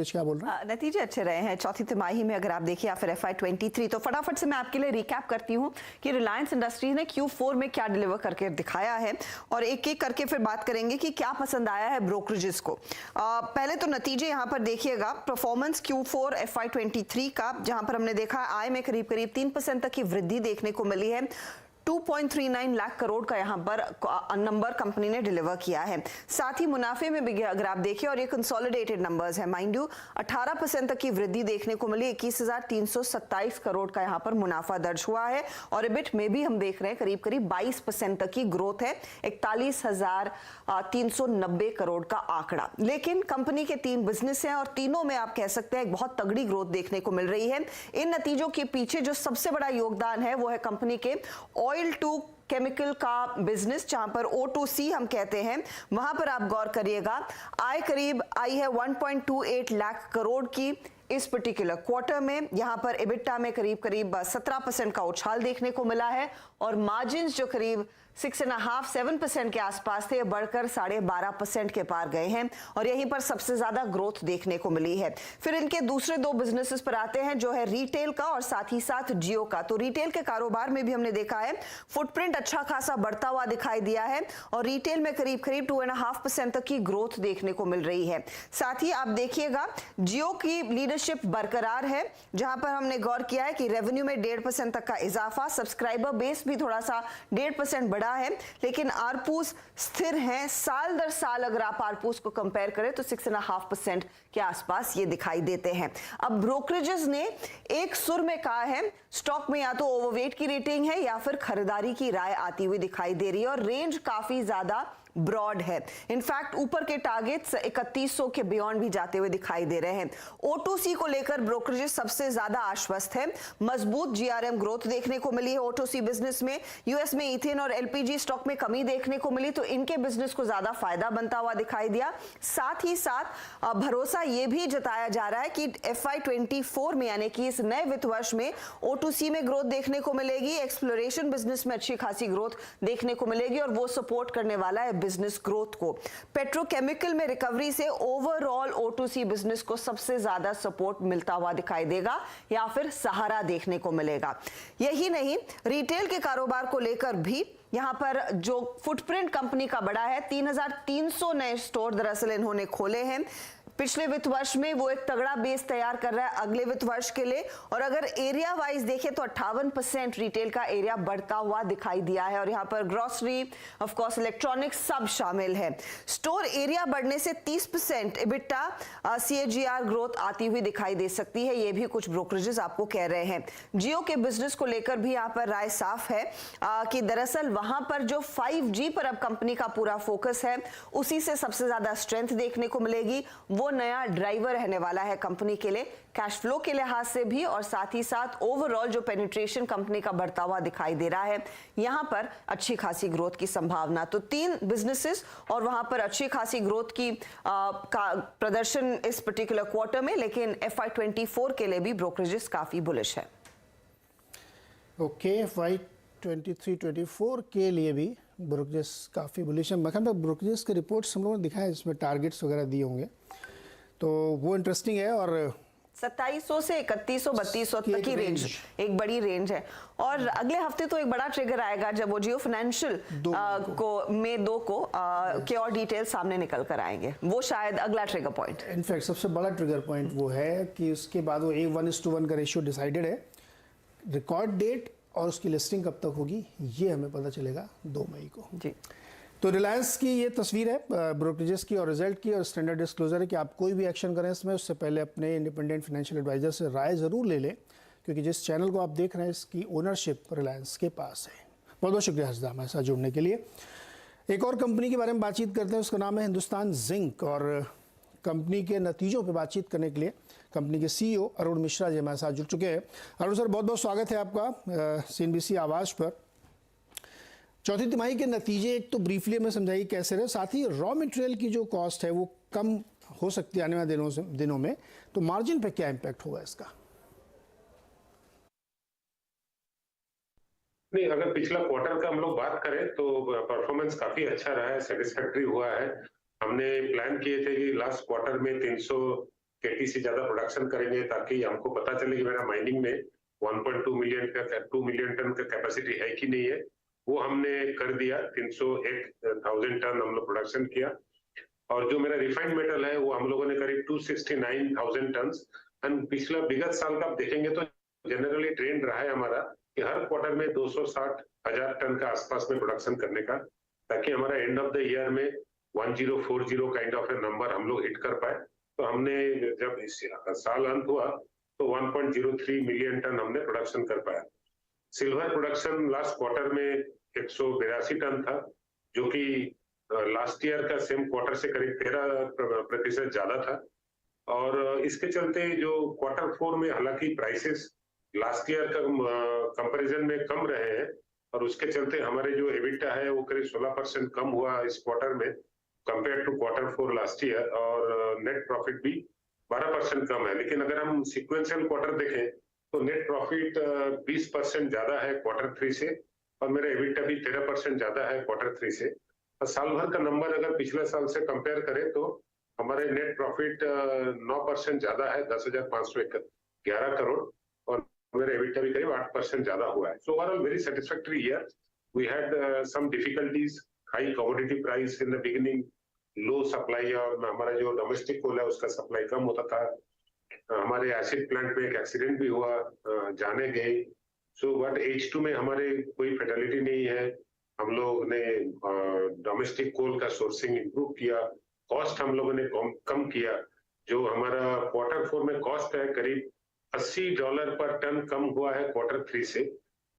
क्या बोल रहे हैं? नतीजे अच्छे रहे हैं चौथी तिमाही में, अगर आप देखिए या फिर FY23। तो फटाफट से मैं आपके लिए रिकैप करती हूँ कि रिलायंस इंडस्ट्रीज ने Q4 में क्या डिलीवर करके दिखाया है, और एक एक करके फिर बात करेंगे कि क्या पसंद आया है ब्रोकरेजेस को। पहले तो नतीजे यहाँ पर देखिएगा, परफॉर्मेंस Q4 FY23 का, जहां पर हमने देखा आय में करीब करीब 3% तक की वृद्धि देखने को मिली है। 2.39 लाख करोड़ का यहां पर नंबर कंपनी ने डिलीवर किया है। साथ ही मुनाफे में भी अगर आप देखिए, और ये कंसोलिडेटेड नंबर्स है माइंड यू, 18% तक की वृद्धि देखने को मिली। 21,327 करोड़ का यहां पर मुनाफा दर्ज हुआ है, और इबिट में भी हम देख रहे हैं करीब करीब 22% तक की ग्रोथ है, 41,390 करोड़ का आंकड़ा। लेकिन कंपनी के 3 बिजनेस हैं और तीनों में आप कह सकते हैं एक बहुत तगड़ी ग्रोथ देखने को मिल रही है। इन नतीजों के पीछे जो सबसे बड़ा योगदान है वो है कंपनी के ऑयल टू केमिकल का बिजनेस, जहां पर O2C हम कहते हैं, वहां पर आप गौर करिएगा आय करीब आई है 1.28 लाख करोड़ की इस पर्टिकुलर क्वार्टर में। यहां पर एबिटा में करीब करीब 17% का उछाल देखने को मिला है, और मार्जिन्स जो करीब 6.5-7% के आसपास थे, बढ़कर 12.5% के पार गए हैं, और यहीं पर सबसे ज्यादा ग्रोथ देखने को मिली है। फिर इनके दूसरे 2 बिजनेसेस पर आते हैं, जो है रिटेल का और साथ ही साथ जियो का। तो रिटेल के कारोबार में भी हमने देखा है फुटप्रिंट अच्छा खासा बढ़ता हुआ दिखाई दिया है, और रिटेल में करीब करीब 2.5% तक की ग्रोथ देखने को मिल रही है। साथ ही आप देखिएगा जियो की लीडरशिप बरकरार है, जहां पर हमने गौर किया है कि रेवेन्यू में 1.5% तक का इजाफा, सब्सक्राइबर बेस भी थोड़ा सा 1.5% बढ़ा है, लेकिन आरपूस स्थिर हैं। साल दर साल अगर आप आरपूस को कंपेयर करें तो 6.5% के आसपास ये दिखाई देते हैं। अब ब्रोकरेजेस ने एक सुर में कहा है स्टॉक में या तो ओवरवेट की रेटिंग है या फिर खरीदारी की राय आती हुई दिखाई दे रही है, और रेंज काफी ज्यादा ब्रॉड है। इनफैक्ट ऊपर के टारगेट्स 3100 के बियॉन्ड भी जाते हुए दिखाई दे रहे हैं। O2C को लेकर ब्रोकरेजेस सबसे ज्यादा आश्वस्त है। मजबूत GRM ग्रोथ देखने को मिली है O2C बिजनेस में। यूएस में इथेन और LPG स्टॉक में कमी देखने को मिली, तो इनके बिजनेस को ज्यादा फायदा बनता हुआ दिखाई दिया। साथ ही साथ भरोसा यह भी जताया जा रहा है कि FY24 में, यानी कि इस नए वित्त वर्ष में O2C में ग्रोथ देखने को मिलेगी। एक्सप्लोरेशन बिजनेस में अच्छी खासी ग्रोथ देखने को मिलेगी, और वो सपोर्ट करने वाला है बिजनेस ग्रोथ को। पेट्रोकेमिकल में रिकवरी से ओवरऑल O2C बिजनेस को सबसे ज्यादा सपोर्ट मिलता हुआ दिखाई देगा, या फिर सहारा देखने को मिलेगा। यही नहीं, रिटेल के कारोबार को लेकर भी यहां पर जो फुटप्रिंट कंपनी का बड़ा है, 3,300 नए स्टोर दरअसल इन्होंने खोले हैं पिछले वित्त वर्ष में। वो एक तगड़ा बेस तैयार कर रहा है अगले वित्त वर्ष के लिए, और अगर एरिया वाइज देखें तो 58% रिटेल का एरिया बढ़ता हुआ दिखाई दिया है, और यहाँ पर ग्रोसरी, ऑफ कोर्स इलेक्ट्रॉनिक्स सब शामिल है। स्टोर एरिया बढ़ने से 30% इबिटा CAGR ग्रोथ आती हुई दिखाई दे सकती है, ये भी कुछ ब्रोकरेजेस आपको कह रहे हैं। जियो के बिजनेस को लेकर भी यहाँ पर राय साफ है कि दरअसल वहां पर जो 5G पर अब कंपनी का पूरा फोकस है, उसी से सबसे ज्यादा स्ट्रेंथ देखने को मिलेगी। वो नया ड्राइवर रहने वाला है कंपनी के लिए, कैश फ्लो के लिहाज से भी, और साथ ही साथ ओवरऑल जो पेनिट्रेशन कंपनी का बढ़ता हुआ दिखाई दे रहा है, यहां पर अच्छी खासी ग्रोथ की संभावना। तो 3 बिजनेसेस और वहां पर अच्छी खासी ग्रोथ की का प्रदर्शन इस पर्टिकुलर क्वार्टर में, लेकिन FY24 के लिए भी ब्रोकरेजेस काफी बुलिश है। ओके, FY23-24 के लिए भी ब्रोकरेजेस काफ़ी बुलिश है। मतलब ब्रोकरेजेस के रिपोर्ट्स हम लोगों ने दिखाया है, जिसमें टारगेट्स वगैरह दिए होंगे, तो वो इंटरेस्टिंग है। और 2700 से 3100-3200 तक की रेंज, एक बड़ी रेंज है। और अगले हफ्ते तो एक बड़ा ट्रिगर आएगा जब वो जियो फाइनेंशियल को में 2 को के और डिटेल सामने निकल कर आएंगे, वो शायद अगला ट्रिगर पॉइंट। इनफैक्ट सबसे बड़ा ट्रिगर पॉइंट वो है कि उसके बाद वो 1:1 का रेशियो डिसाइडेड है। रिकॉर्ड डेट और उसकी लिस्टिंग कब तक होगी ये हमें पता चलेगा 2 मई को जी। तो रिलायंस की ये तस्वीर है ब्रोकरेजेस की और रिजल्ट की, और स्टैंडर्ड डिस्क्लोजर है कि आप कोई भी एक्शन करें इसमें, उससे पहले अपने इंडिपेंडेंट फाइनेंशियल एडवाइजर से राय ज़रूर ले लें, क्योंकि जिस चैनल को आप देख रहे हैं इसकी ओनरशिप रिलायंस के पास है। बहुत बहुत शुक्रिया हर्षदा हमारे साथ जुड़ने के लिए। एक और कंपनी के बारे में बातचीत करते हैं, उसका नाम है हिंदुस्तान जिंक, और कंपनी के नतीजों पर बातचीत करने के लिए कंपनी के CEO अरुण मिश्रा जी हमारे साथ जुड़ चुके हैं। अरुण सर, बहुत बहुत स्वागत है आपका CNBC आवाज़ पर। चौथी तिमाही के नतीजे एक तो ब्रीफली हमें समझाइए कैसे रहे, साथ ही रॉ मटेरियल की जो कॉस्ट है वो कम हो सकती है आने वाले दिनों में, तो मार्जिन पे क्या इम्पैक्ट होगा इसका? नहीं, अगर पिछला क्वार्टर का हम लोग बात करें तो परफॉर्मेंस काफी अच्छा रहा है, सेटिस्फैक्टरी हुआ है। हमने प्लान किए थे कि लास्ट क्वार्टर में 300 KT से ज्यादा प्रोडक्शन करेंगे ताकि हमको पता चले कि मेरा माइनिंग में 1.2 मिलियन का 2 मिलियन टन का कैपेसिटी है कि नहीं है। वो हमने कर दिया, 301,000 टन हम लोग प्रोडक्शन किया। और जो मेरा रिफाइंड मेटल है वो हम लोगों ने करीब 269,000 टन। एंड पिछला विगत साल का आप देखेंगे तो जनरली ट्रेंड रहा है हमारा कि हर क्वार्टर में 260,000 टन का आसपास में प्रोडक्शन करने का, ताकि हमारा एंड ऑफ द ईयर में 1040 काइंड ऑफ ए नंबर हम लोग हिट कर पाए। तो हमने जब इस साल अंत हुआ तो 1.03 मिलियन टन हमने प्रोडक्शन कर पाया। सिल्वर प्रोडक्शन लास्ट क्वार्टर में 182 टन था, जो कि लास्ट ईयर का सेम क्वार्टर से करीब 13% ज्यादा था। और इसके चलते जो क्वार्टर 4 में हालांकि प्राइसेस लास्ट ईयर का कंपैरिजन में कम रहे हैं, और उसके चलते हमारे जो एबिटा है वो करीब 16% कम हुआ इस क्वार्टर में compare to quarter 4 last year, और नेट प्रॉफिट भी 12% कम है। लेकिन अगर हम सिक्वेंशियल क्वार्टर देखें तो नेट प्रॉफिट 20% ज्यादा है क्वार्टर 3 से, और मेरा एबिटा भी 13% ज्यादा है क्वार्टर 3 से। और साल भर का नंबर अगर पिछले साल से कंपेयर करें तो हमारे नेट प्रॉफिट 9% ज्यादा है, 10,511 करोड़, और मेरा एबिटा भी करीब 8% ज्यादा हुआ है। So overall very satisfactory year. We had some difficulties, high commodity price in the beginning, low supply, और हमारा जो डोमेस्टिक कोल है उसका सप्लाई कम होता था। हमारे एसिड प्लांट में एक एक्सीडेंट भी हुआ, जाने गए। सो बट H2 में हमारे कोई फैटेलिटी नहीं है। हम लोग ने डोमेस्टिक कोल का सोर्सिंग इंप्रूव किया, कॉस्ट हम लोगों ने कम किया। जो हमारा क्वार्टर 4 में कॉस्ट है करीब $80 पर टन कम हुआ है क्वार्टर 3 से,